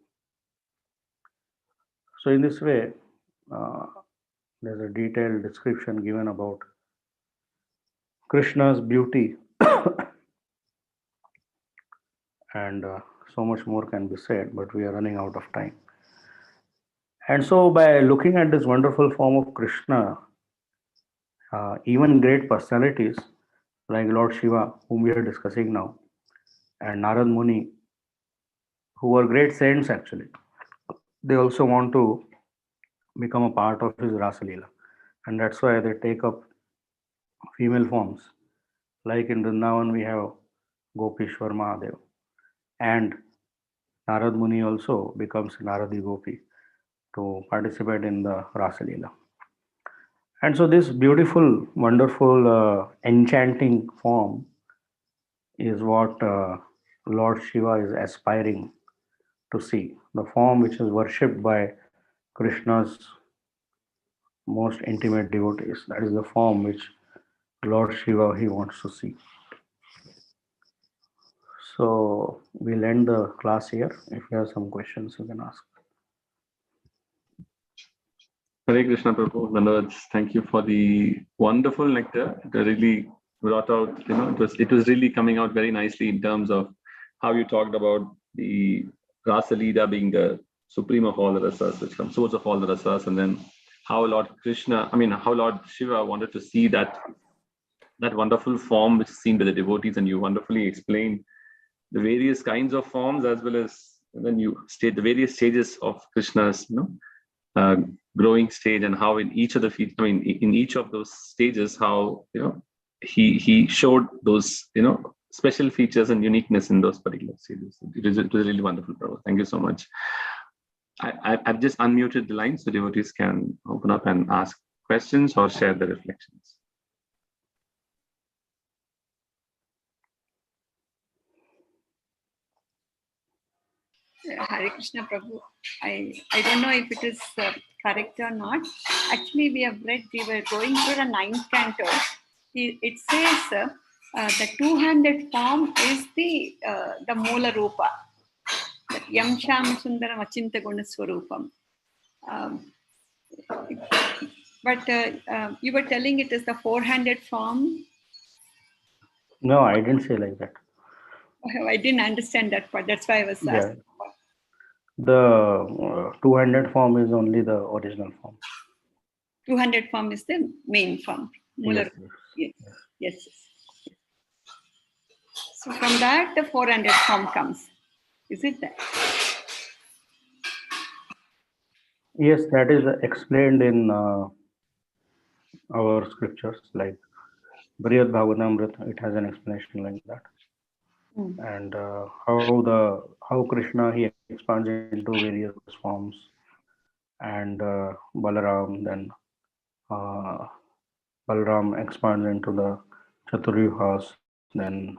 So, in this way, uh, there's a detailed description given about Krishna's beauty, and so much more can be said, but we are running out of time. And so, by looking at this wonderful form of Krishna, even great personalities like Lord Shiva, whom we are discussing now, and Narad Muni, who were great saints actually, they also want to become a part of his Rasa Leela. And that's why they take up female forms. Like in Vrindavan, we have Gopishwar Mahadev, and Narad Muni also becomes Naradi Gopi to participate in the Rasa Leela. And so, this beautiful, wonderful, enchanting form is what Lord Shiva is aspiring to see. The form which is worshipped by Krishna's most intimate devotees. That is the form which Lord Shiva he wants to see. So we'll end the class here. If you have some questions, you can ask. Hare Krishna Prabhu, Dhanavad, thank you for the wonderful nectar. It really brought out, it was really coming out very nicely in terms of how you talked about the Rasa Leela being the supreme of all the rasas, which comes source of all the rasas, and then how Lord Shiva wanted to see that wonderful form which is seen by the devotees, and you wonderfully explained the various kinds of forms, as well as then you state the various stages of Krishna's growing stage, and how in each of the in each of those stages, how he showed those special features and uniqueness in those particular stages. It was really wonderful, Prabhu. Thank you so much. I've just unmuted the line so devotees can open up and ask questions or share their reflections. Hare Krishna Prabhu. I don't know if it is correct or not. Actually, we were going through the 9th canto. It says the two-handed form is the Moola Rupa. Yam Sham Sundaram Achinta Guna Swarupam. But you were telling it is the four-handed form. No, I didn't say like that. I didn't understand that part. That's why I was asking. Yeah. The two-handed form is only the original form. Two-handed form is the main form. Yes, Yes. So from that, the four-handed form comes. Is it that? Yes, that is explained in our scriptures, like Brihad Bhagavatamrita. It has an explanation like that. And how Krishna, he expands into various forms, and Balaram, then Balaram expands into the Chaturyuhas, then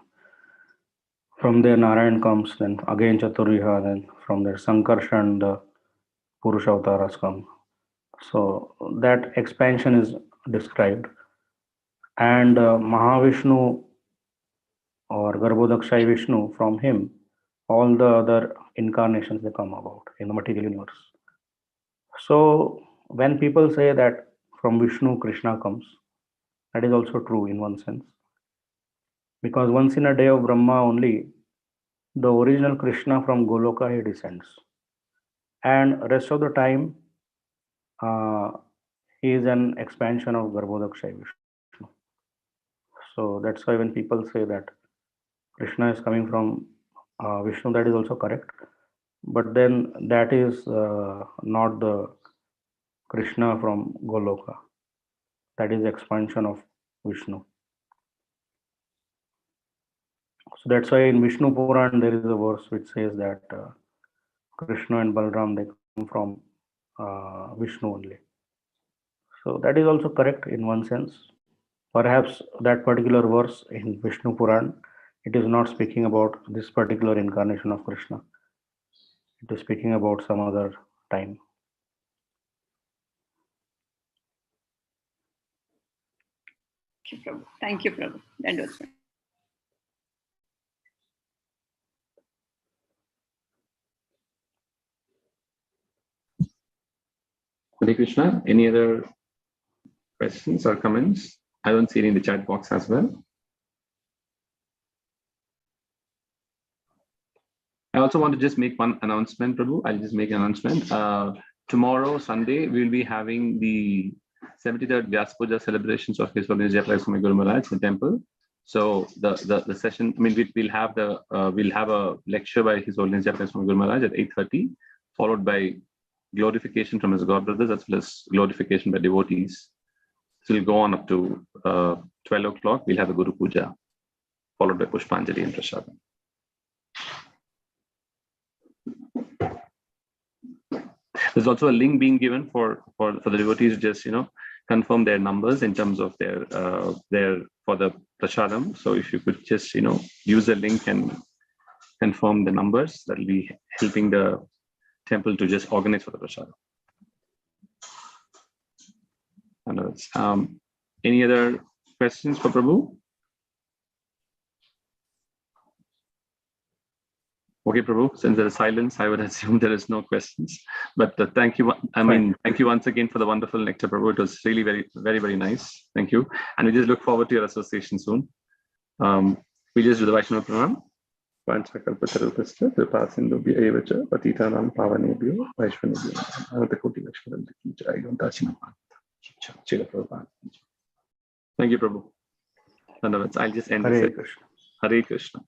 from there Narayan comes, then again Chaturyuha, then from there Sankarshan, the Purusha Avtaras come. So that expansion is described, and Mahavishnu or Garbhodakshai Vishnu, from him all the other incarnations they come about in the material universe. So when people say that from Vishnu Krishna comes, that is also true in one sense, because once in a day of Brahma only the original Krishna from Goloka he descends, and rest of the time he is an expansion of Garbhodakshai Vishnu. So that's why when people say that Krishna is coming from Vishnu, that is also correct, but then that is not the Krishna from Goloka. That is expansion of Vishnu. So that's why in Vishnu Puran there is a verse which says that Krishna and Balram, they come from Vishnu only. So that is also correct in one sense. Perhaps that particular verse in Vishnu Puran, it is not speaking about this particular incarnation of Krishna. It is speaking about some other time. Thank you, Prabhu. That was fine. Hare Krishna. Any other questions or comments? I don't see any in the chat box as well. I also want to just make one announcement, Prabhu. I'll just make an announcement. Tomorrow, Sunday, we'll be having the 73rd Vyas Puja celebrations of His Holiness Jayapalai Swami Guru Maharaj in the temple. So the session, I mean, we'll have a lecture by His Holiness Jayapalai Swami Guru Maharaj at 8:30, followed by glorification from his godbrothers as well as glorification by devotees. So we'll go on up to 12 o'clock. We'll have a Guru Puja, followed by Pushpanjali and Prasadam. There's also a link being given for the devotees to just confirm their numbers in terms of their for the prasadam. So if you could just use the link and confirm the numbers, that will be helping the temple to just organize for the prasadam. Any other questions for Prabhu? Okay, Prabhu, since there is silence, I would assume there is no questions. But thank you. Thank you once again for the wonderful nectar, Prabhu. It was really very, very, very nice. Thank you. And we just look forward to your association soon. We just do the Vaishnava Pranam. Panchakalpatarupascha, Premasindhu evacha, Patitanam Pavanebhyo, Vaishvanebhyo, Anatakoti Vaishvanebhyo, Jai Gantachina. Thank you, Prabhu. I'll just end this. Hare Krishna. Hare Krishna.